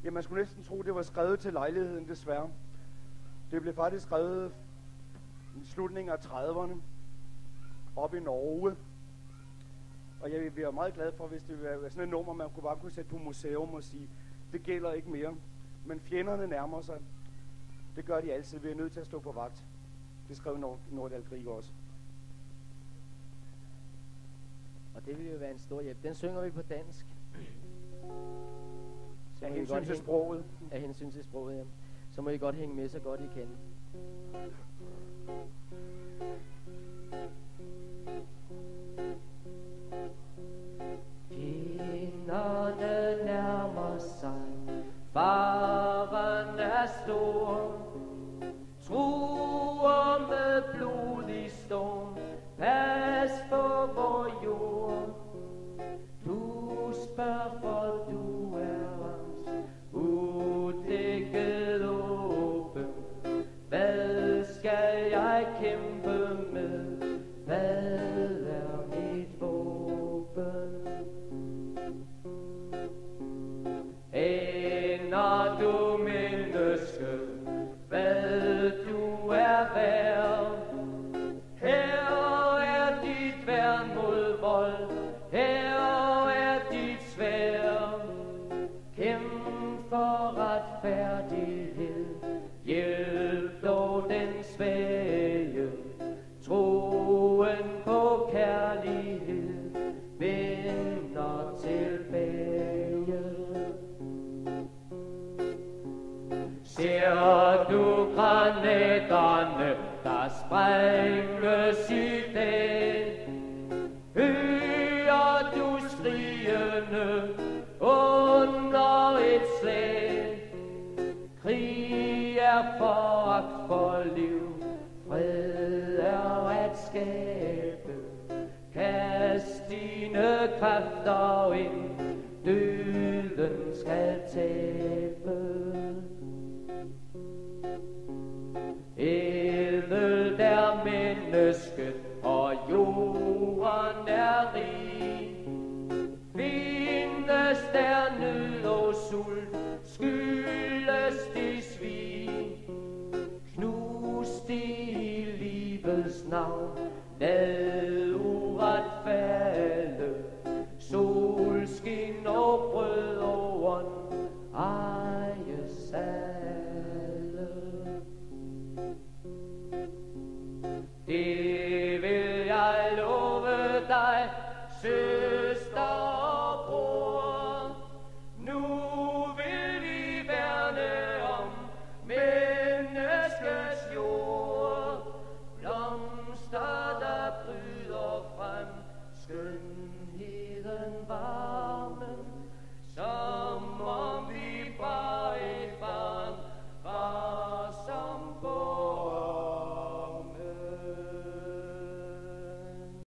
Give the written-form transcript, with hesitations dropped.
Ja, man skulle næsten tro, det var skrevet til lejligheden, desværre. Det blev faktisk skrevet i slutningen af 30'erne, op i Norge. Og jeg vil være meget glad for, hvis det var sådan et nummer, man bare kunne sætte på museum og sige, det gælder ikke mere. Men fjenderne nærmer sig. Det gør de altid. Vi er nødt til at stå på vagt. Det skrev Nordahl Grieg også. Og det vil jo være en stor hjælp. Den synger vi på dansk. Af hensyn til sproget. Af hensyn til sproget, ja. Så må I godt hænge med så godt I kan. Fjenderne nærmer sig, faren er stor, truer med blodig storm, pas på vor jord. Du spørger, for du er ramt, udækket åben. Hvad skal jeg kæmpe med? Hvad er mit våben? Aner du, menneske, hvad du er værd? Her er dit værn mod vold, her er dit sværd. Kæmp for retfærdighed, hjælp dog den svage. Troen på kærlighed vender tilbage. Ser du granaterne, der sprænges i dag? Hører du skrigende under et slag? Krig er foragt for liv, fred er at skabe. Kast dine kræfter ind, døden skal tabe. Ædelt er mennesket, og jorden er rig. Findes der nød og sult, skyldes de svig. Knus de i livets navn, lad uret falde. Solskin og brød og ånd ejes alle. Det vil jeg love dig, søster og bror. Nu vil vi værne om menneskets jord. Blomster, der bryder frem, skønheden var